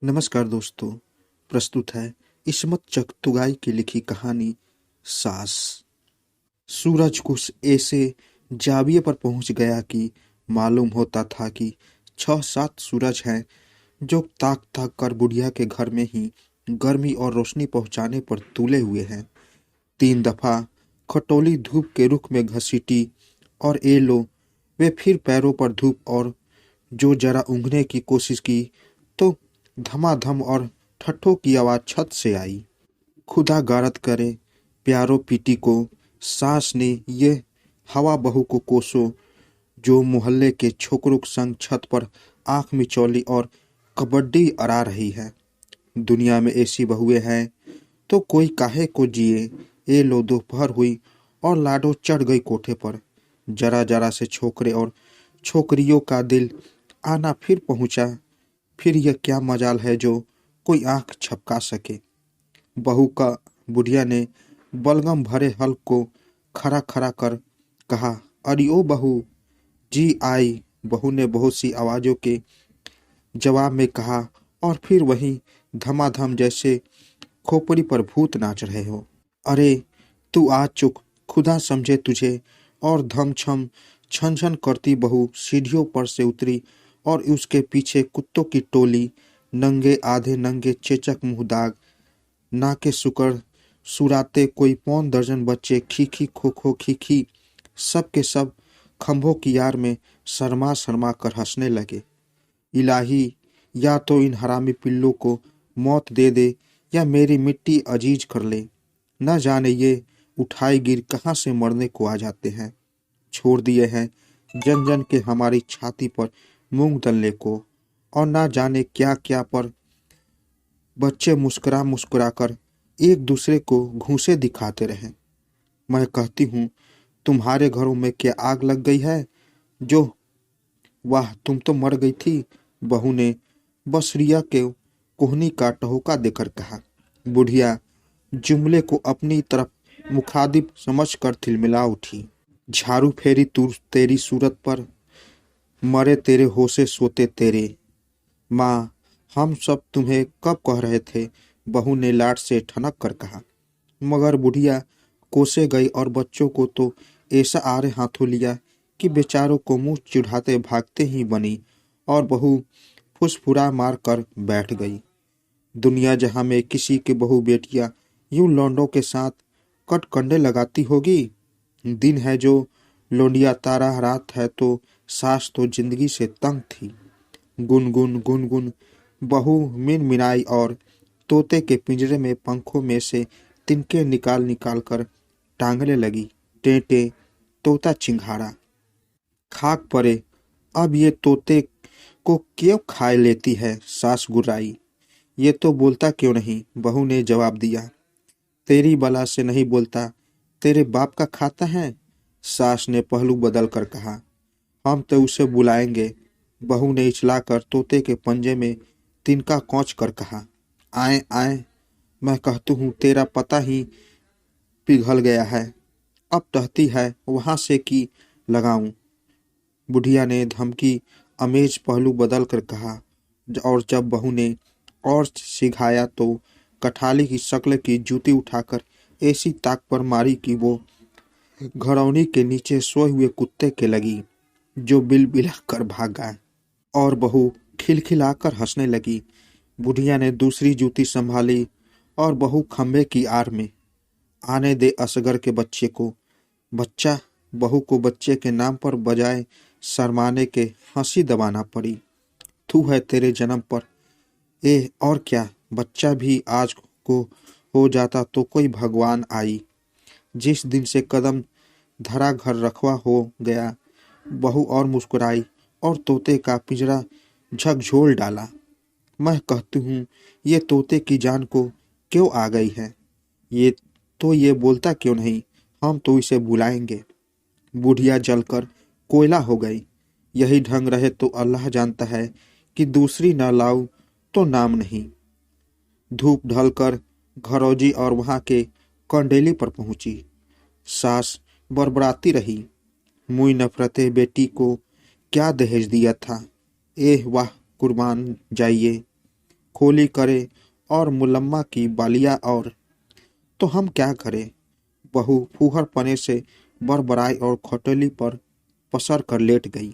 नमस्कार दोस्तों। प्रस्तुत है इस्मत चगतुगाई की लिखी कहानी सास। सूरज कुछ ऐसे जाविये पर पहुंच गया कि मालूम होता था कि 6-7 सूरज हैं जो ताक ताक कर बुढ़िया के घर में ही गर्मी और रोशनी पहुंचाने पर तुले हुए हैं। 3 दफा खटोली धूप के रुख में घसीटी और ए लो वे फिर पैरों पर धूप और जो जरा ऊँघने की कोशिश की तो धमाधम और ठट्ठों की आवाज छत से आई। खुदा गारत करे प्यारो पीटी को सास ने ये हवा बहू को कोसो जो मोहल्ले के छोकरों संग छत पर आंख मिचौली और कबड्डी अड़ा रही है। दुनिया में ऐसी बहुएं हैं तो कोई काहे को जिए। ए लो दोपहर हुई और लाडो चढ़ गई कोठे पर। जरा जरा से छोकरे और छोकरियों का दिल आना फिर पहुंचा। फिर यह क्या मजाल है जो कोई आंख झपका सके। बहू का बुढ़िया ने बलगम भरे हल्क को खड़ा खड़ा कर कहा, अरे ओ बहू जी आई। बहू ने बहुत सी आवाजों के जवाब में कहा और फिर वही धमाधम जैसे खोपड़ी पर भूत नाच रहे हो। अरे तू आ चुक, खुदा समझे तुझे। और धमछम छन छन करती बहू सीढ़ियों पर से उतरी और उसके पीछे कुत्तों की टोली, नंगे आधे नंगे चेचक मुंह दाग, नाके सुकड़ सुराते कोई 15 बच्चे खीखी खो खो खीखी, सब के सब खंभों की यार में शर्मा शर्मा कर हंसने लगे। इलाही, या तो इन हरामी पिल्लों को मौत दे दे या मेरी मिट्टी अजीज कर ले। न जाने ये उठाई गिर कहाँ से मरने को आ जाते हैं। छोड़ दिए हैं जन जन के हमारी छाती पर मूंग दलने को, और ना जाने क्या क्या पर बच्चे मुस्कुरा मुस्कुरा कर एक दूसरे को घूंसे दिखाते रहे। मैं कहती हूँ तुम्हारे घरों में क्या आग लग गई है जो? वाह, तुम तो मर गई थी, बहू ने बस रिया के कोहनी का टहोका देकर कहा। बुढ़िया जुमले को अपनी तरफ मुखातिब समझकर थिलमिला उठी। झाड़ू फेरी तू तेरी सूरत पर, मरे तेरे होशे सोते तेरे। माँ, हम सब तुम्हें कब कह रहे थे, बहू ने लाड से ठनक कर कहा। मगर बुढ़िया कोसे गई और बच्चों को तो ऐसा आरे हाथों लिया कि बेचारों को मुंह चिढ़ाते भागते ही बनी और बहू फुसफुरा मार कर बैठ गई। दुनिया जहां में किसी की बहू बेटियां यूं लौंडों के साथ कटकंडे लगाती होगी। दिन है जो लौंडिया तारा, रात है तो सास तो जिंदगी से तंग थी। गुनगुन गुनगुन बहू मिन मिनाई और तोते के पिंजरे में पंखों में से तिनके निकाल निकाल कर टांगने लगी। टेंटे तोता चिंघाड़ा खाक परे, अब ये तोते को क्यों खाए लेती है, सास गुर्राई। ये तो बोलता क्यों नहीं, बहू ने जवाब दिया। तेरी बला से नहीं बोलता, तेरे बाप का खाता है, सास ने पहलू बदल कर कहा। हम तो उसे बुलाएंगे, बहू ने इचलाकर तोते के पंजे में तिनका कौच कर कहा। आए आए, मैं कहती हूँ तेरा पता ही पिघल गया है, अब टहती है वहां से कि लगाऊं। बुढ़िया ने धमकी अमेज पहलू बदल कर कहा। और जब बहू ने और सिखाया तो कठाली की शक्ल की जूती उठाकर ऐसी ताक पर मारी कि वो घरौनी के नीचे सोए हुए कुत्ते के लगी, जो बिलबिला कर भागा। और बहू खिलखिलाकर हंसने लगी। बुढ़िया ने दूसरी जूती संभाली और बहू खंबे की आड़ में। आने दे असगर के बच्चे को। बच्चा, बहू को बच्चे के नाम पर बजाय शर्माने के हंसी दबाना पड़ी। तू है तेरे जन्म पर। ए और क्या, बच्चा भी आज को हो जाता तो कोई भगवान आई। जिस दिन से कदम धरा घर रखवा हो गया। बहू और मुस्कुराई और तोते का पिंजरा झकझोल डाला। मैं कहती हूँ ये तोते की जान को क्यों आ गई है। ये बोलता क्यों नहीं, हम तो इसे बुलाएंगे। बुढ़िया जलकर कोयला हो गई। यही ढंग रहे तो अल्लाह जानता है कि दूसरी न लाऊं तो नाम नहीं। धूप ढलकर घरौजी और वहां के कंडेली पर पहुंची। सास बड़बड़ाती रही। मुई नफरते बेटी को क्या दहेज दिया था। एह वाह, कुर्बान जाइए। होली करे और मुलम्मा की बालिया और तो हम क्या करें। बहू फूहर पने से बरबराई और खटोली पर पसर कर लेट गई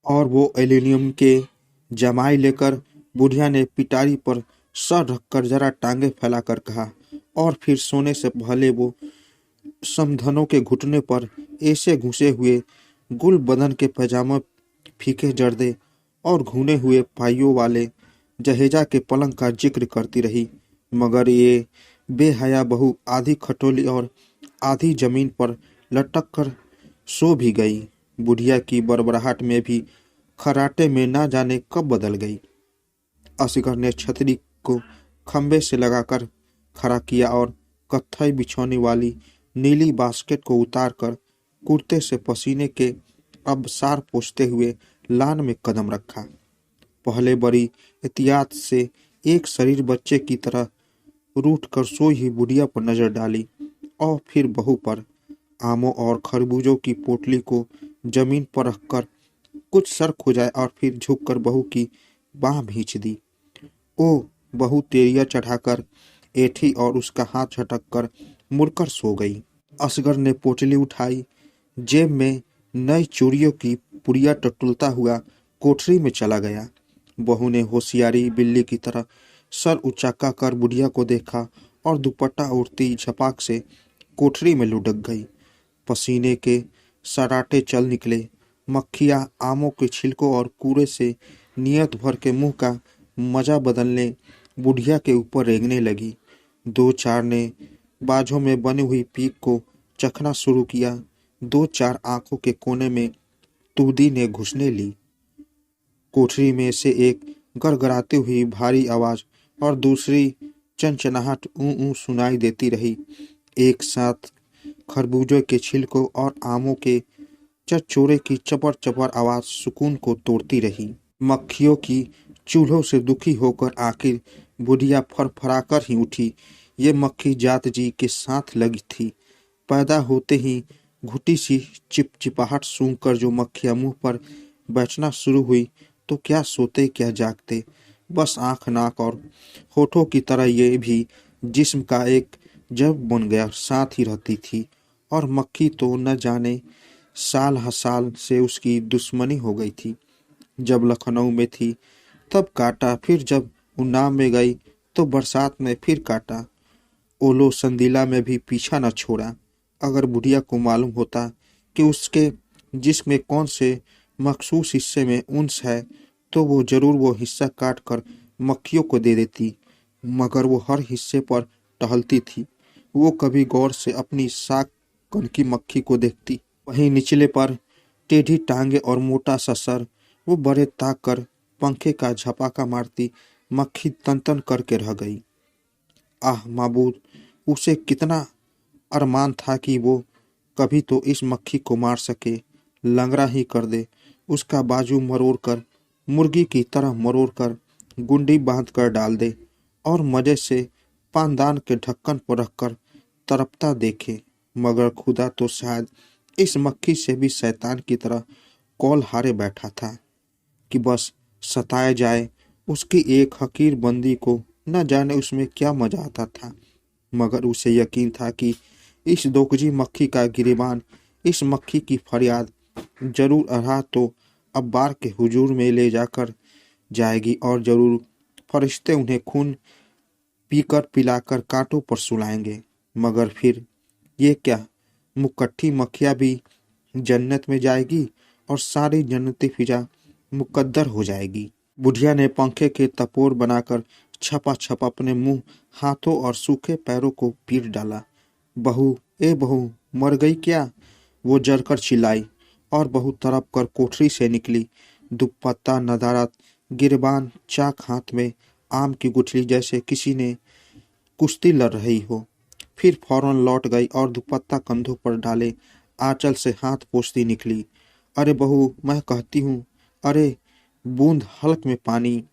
और वो एल्यूमिनियम के जमाई लेकर बुढ़िया ने पिटारी पर सर रखकर जरा टांगे फैलाकर कहा और फिर सोने से पहले वो समधनों के घुटने पर ऐसे घुसे हुए गुल बदन के पैजामे फीके जर्दे और घुने हुए पाइयों वाले जहेजा के पलंग का जिक्र करती रही, मगर ये बेहया बहू आधी खटोली और आधी जमीन पर लटक कर सो भी गई। बुढ़िया की बड़बड़ाहट में भी खराटे में ना जाने कब बदल गई। असगर ने छतरी को खंबे से लगाकर खड़ा किया और कत्थई बिछौने वाली नीली बास्केट को उतारकर कुर्ते से पसीने के अबसार पोंछते हुए लान में कदम रखा। पहले बड़ी एहतियात से एक शरीर बच्चे की तरह रूठ कर सोई हुई बुढ़िया पर नजर डाली और फिर बहू पर। आमों और खरबूजों की पोटली को जमीन पर रखकर कुछ सर खुजाए और फिर झुककर बहू की बाह भींच दी। ओ बहू तेरिया चढ़ाकर ऐठी और उसका हाथ झटक कर मुड़कर सो गई। असगर ने पोटली उठाई, जेब में नई चूड़ियों की पुड़िया टटोलता हुआ कोठरी में चला गया। बहू ने होशियारी बिल्ली की तरह सर उचाका कर बुढ़िया को देखा और दुपट्टा उड़ती झपाक से कोठरी में लुढ़क गई। पसीने के सराटे चल निकले। मक्खियाँ आमों के छिलकों और कूड़े से नियत भर के मुंह का मजा बदलने बुढ़िया के ऊपर रेंगने लगी। दो चार ने बाजों में बनी हुई पीक को चखना शुरू किया। दो चार आंखों के कोने में तूदी ने घुसने ली। कोठरी में से एक गड़गड़ाती हुई भारी आवाज और दूसरी चंचनाहट ऊं ऊं सुनाई देती रही। एक साथ खरबूजों के छिलकों और आमों के चचोरे की चपर चपर आवाज सुकून को तोड़ती रही। मक्खियों की चूल्हों से दुखी होकर आखिर बुढ़िया फरफराकर ही उठी। ये मक्खी जात जी के साथ लगी थी। पैदा होते ही घुटी सी चिपचिपाहट सूंघकर जो मक्खियां मुंह पर बैठना शुरू हुई तो क्या सोते क्या जागते, बस आंख नाक और होठों की तरह ये भी जिस्म का एक जब बन गया साथ ही रहती थी। और मक्खी तो न जाने साल ह साल से उसकी दुश्मनी हो गई थी। जब लखनऊ में थी तब काटा, फिर जब उन्नाव में गई तो बरसात में फिर काटा। ओलो संदीला में भी पीछा न छोड़ा। अगर बुढ़िया को मालूम होता कि उसके जिस्म में कौन से मखसूस हिस्से में उन्स है तो वो जरूर वो हिस्सा काट कर मक्खियों को दे देती, मगर वो हर हिस्से पर टहलती थी। वो कभी गौर से अपनी साख कनकी मक्खी को देखती, वहीं निचले पर टेढ़ी टांगे और मोटा सा सर। वो बड़े ताक कर पंखे का झपाका मारती मक्खी तन तन करके रह गई। आह माबूद, उसे कितना अरमान था कि वो कभी तो इस मक्खी को मार सके, लंगड़ा ही कर दे, उसका बाजू मरोड़ कर मुर्गी की तरह मरोड़ कर गुंडी बांध कर डाल दे और मजे से पानदान के ढक्कन पर रखकर तड़पता देखे। मगर खुदा तो शायद इस मक्खी से भी शैतान की तरह कौल हारे बैठा था कि बस सताया जाए। उसकी एक हकीर बंदी को न जाने उसमें क्या मजा आता था, मगर उसे यकीन था कि इस दोकजी मक्खी का गिरेबान, इस मक्खी की फरियाद जरूर अरहा तो अब्बार के हुजूर में ले जाकर जाएगी और जरूर फरिश्ते उन्हें खून पीकर पिलाकर कांटों पर सुलाएंगे। मगर फिर ये क्या, मुकट्ठी मक्खियाँ भी जन्नत में जाएगी और सारी जन्नती फिजा मुकद्दर हो जाएगी। बुढ़िया ने पंखे के तपोर बनाकर छपा छपा अपने मुंह, हाथों और सूखे पैरों को पीट डाला। बहू, ए बहू, मर गई क्या? वो जरकर चिल्लाई और बहू तड़प कर कोठरी से निकली। दुपट्टा नदारत, गिरबान चाक हाथ में, आम की गुठली जैसे किसी ने कुश्ती लड़ रही हो। फिर फौरन लौट गई और दुपट्टा कंधों पर डाले आंचल से हाथ पोंछती निकली। अरे बहू, मैं कहती हूँ, अरे बूंद हल्क में पानी।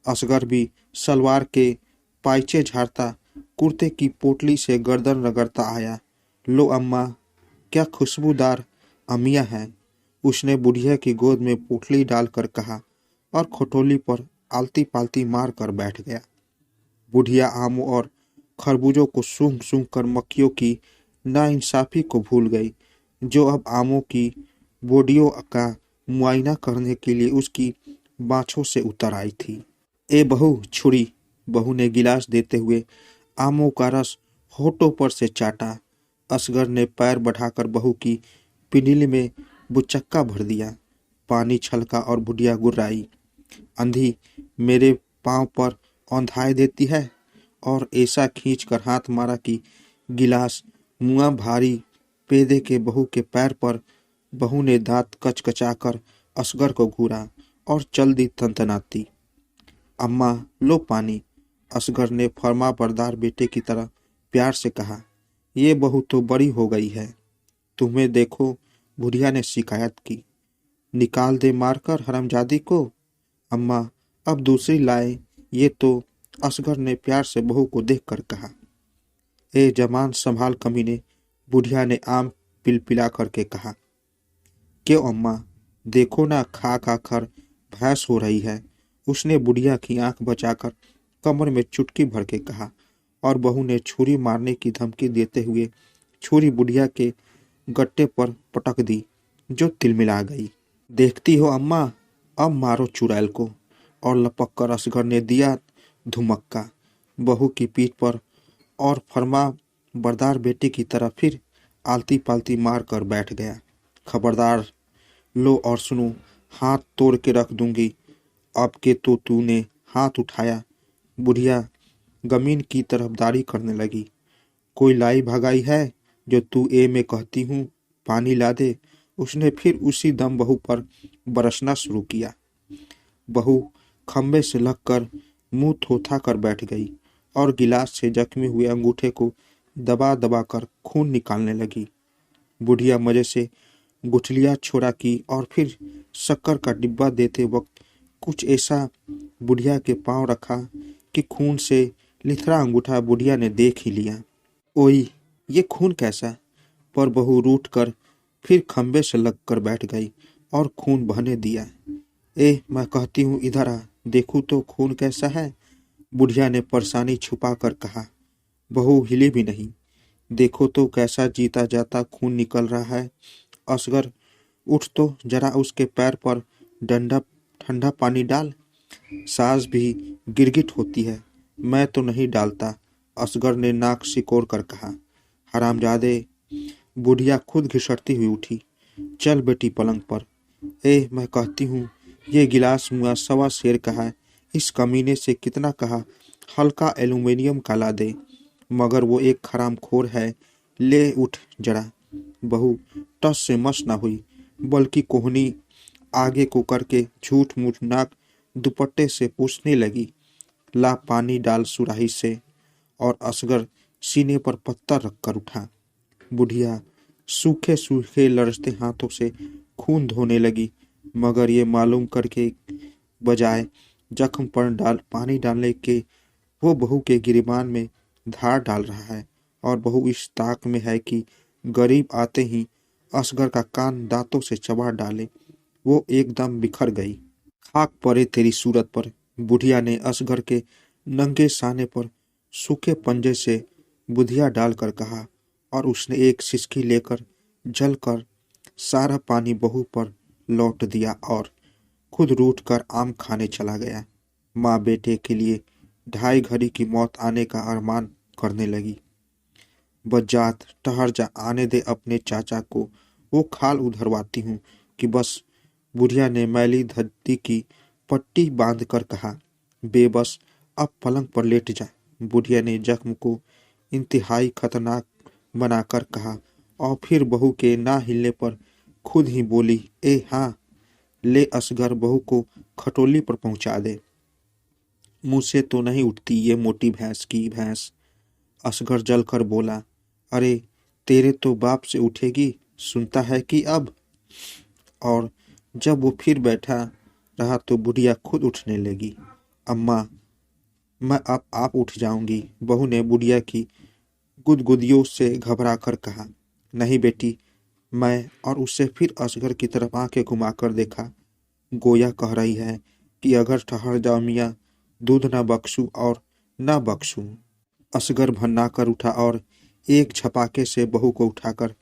असगर भी सलवार के पाइचे झाड़ता कुर्ते की पोटली से गर्दन रगड़ता आया। लो अम्मा, क्या खुशबूदार अमिया है, उसने बुढ़िया की गोद में पोटली डालकर कहा और खटोली पर आलती पालती मार कर बैठ गया। बुढ़िया आमों और खरबूजों को सूंघ सूंघ कर मक्खियों की नाइंसाफी को भूल गई, जो अब आमों की बोडियों का मुआयना करने के लिए उसकी बाँछों से उतर आई थी। ए बहू, छुरी। बहू ने गिलास देते हुए आमों का रस होठों पर से चाटा। असगर ने पैर बढ़ाकर बहू की पिंडली में बुचक्का भर दिया। पानी छलका और बुढ़िया गुर्राई, अंधी मेरे पांव पर औंधाए देती है, और ऐसा खींच कर हाथ मारा कि गिलास मुआ भारी पेदे के बहू के पैर पर। बहू ने दांत कचकचाकर असगर को घूरा और चल दी तनतनाती। अम्मा, लो पानी। असगर ने फर्मा बरदार बेटे की तरह प्यार से कहा। ये बहू तो बड़ी हो गई है, तुम्हें देखो, बुढ़िया ने शिकायत की। निकाल दे मारकर हरामजादी को। अम्मा, अब दूसरी लाए, ये तो। असगर ने प्यार से बहू को देखकर कहा। ए जमान संभाल कमीने, बुढ़िया ने आम पिलपिला करके कहा। क्यों अम्मा, देखो ना, खा खा कर भैंस हो रही है। उसने बुढ़िया की आंख बचाकर कमर में चुटकी भर के कहा, और बहू ने छुरी मारने की धमकी देते हुए छुरी बुढ़िया के गट्टे पर पटक दी, जो तिलमिला गई। देखती हो अम्मा, अब मारो चुड़ैल को। और लपक कर असगर ने दिया धुमक्का बहू की पीठ पर, और फरमा बरदार बेटे की तरह फिर आलती पालती मार कर बैठ गया। खबरदार, लो और सुनो, हाथ तोड़ के रख दूंगी अब के तो तूने हाथ उठाया। बुढ़िया गमीन की तरफदारी करने लगी। कोई लाई भगाई है जो तू ए में कहती हूँ पानी ला दे। उसने फिर उसी दम बहू पर बरसना शुरू किया। बहू खंबे से लगकर मुंह थोथा कर बैठ गई और गिलास से जख्मी हुए अंगूठे को दबा दबा कर खून निकालने लगी। बुढ़िया मजे से गुठलियां छोड़ा की और फिर शक्कर का डिब्बा देते वक्त कुछ ऐसा बुढ़िया के पांव रखा कि खून से लिथड़ा अंगूठा बुढ़िया ने देख ही लिया। ओई, ये खून कैसा? पर बहू रूठ कर फिर खंबे से लगकर बैठ गई और खून बहने दिया। ए, मैं कहती हूँ इधर आ, देखूं तो खून कैसा है। बुढ़िया ने परेशानी छुपा कर कहा। बहू हिली भी नहीं। देखो तो कैसा जीता जाता खून निकल रहा है। असगर, उठ तो जरा, उसके पैर पर डंडा ठंडा पानी डाल। सास भी गिरगिट होती है। मैं तो नहीं डालता, असगर ने नाक सिकोड़ कर कहा। हरामजादे। बुढ़िया खुद घिसटती हुई उठी। चल बेटी पलंग पर। ए, मैं कहती हूँ, ये गिलास मुआ सवा शेर का है। इस कमीने से कितना कहा हल्का एल्यूमिनियम का ला दे, मगर वो एक हरामखोर है। ले उठ जरा। बहू टस से मस ना हुई, बल्कि कोहनी आगे को करके झूठ मूठ नाक दुपट्टे से पूछने लगी। ला पानी डाल सुराही से। और असगर सीने पर पत्थर रखकर उठा। बुढ़िया सूखे सूखे लरसते हाथों से खून धोने लगी, मगर ये मालूम करके बजाय जख्म पर पानी डालने के वो बहू के गिरेबान में धार डाल रहा है। और बहू इस ताक में है कि गरीब आते ही असगर का कान दांतों से चबा डाले। वो एकदम बिखर गई। खाक पड़े तेरी सूरत पर। बुढ़िया ने असगर के नंगे साने पर सूखे पंजे से बुधिया डालकर कहा, और उसने एक सिसकी लेकर जलकर सारा पानी बहू पर लौट दिया और खुद रूठ कर आम खाने चला गया। माँ बेटे के लिए ढाई घड़ी की मौत आने का अरमान करने लगी। बज्जात, ठहर जा, आने दे अपने चाचा को, वो खाल उधरवाती हूँ कि बस। बुढ़िया ने मैली धरती की पट्टी बांध कर कहा। बेबस, अब पलंग पर लेट जा। बुढ़िया ने जख्म को इंतहाई खतरनाक बनाकर कहा, और फिर बहू के ना हिलने पर खुद ही बोली। ए हाँ, ले असगर, बहू को खटोली पर पहुंचा दे। मुंह से तो नहीं उठती ये मोटी भैंस की भैंस। असगर जलकर बोला। अरे, तेरे तो बाप से उठेगी, सुनता है कि अब। और जब वो फिर बैठा रहा तो बुढ़िया खुद उठने लगी। अम्मा, मैं अब आप उठ जाऊंगी, बहू ने बुढ़िया की गुदगुदियों से घबरा कर कहा। नहीं बेटी, मैं। और उससे फिर असगर की तरफ आंखें घुमाकर देखा। गोया कह रही है, कि अगर ठहर जाओ मियाँ, दूध ना बख्शूं और ना बख्शूं। असगर भन्ना कर उठा और एक झपाके से बहू को उठाकर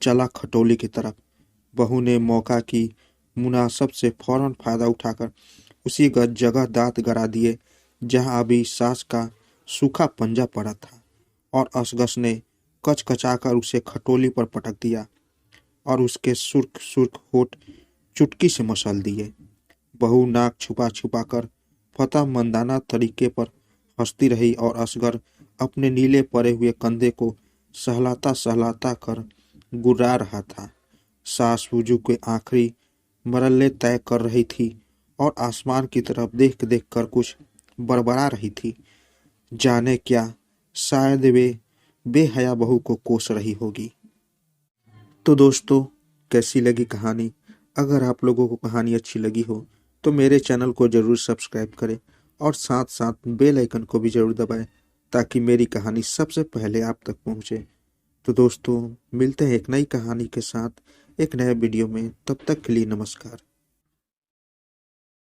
चला खटोली की तरफ। बहू ने मौका की मुनासब से फौरन फायदा उठाकर उसी जगह दांत गड़ा दिए जहां अभी सास का सूखा पंजा पड़ा था, और असगस ने कचकचाकर उसे खटोली पर पटक दिया और उसके सुर्ख सुर्ख होठ चुटकी से मसल दिए। बहू नाक छुपा छुपा कर फतह मंदाना तरीके पर हंसती रही और असगर अपने नीले पड़े हुए कंधे को सहलाता सहलाता कर गुर्रा रहा था। सास वुजू के आखिरी मरल्ले तय कर रही थी और आसमान की तरफ देख देख कर कुछ बड़बड़ा रही थी। जाने क्या, शायद वे बेहया बहू को कोस रही होगी। तो दोस्तों, कैसी लगी कहानी? अगर आप लोगों को कहानी अच्छी लगी हो तो मेरे चैनल को जरूर सब्सक्राइब करें और साथ साथ बेल आइकन को भी जरूर दबाएं ताकि मेरी कहानी सबसे पहले आप तक पहुंचे। तो दोस्तों, मिलते हैं एक नई कहानी के साथ एक नए वीडियो में। तब तक के लिए नमस्कार।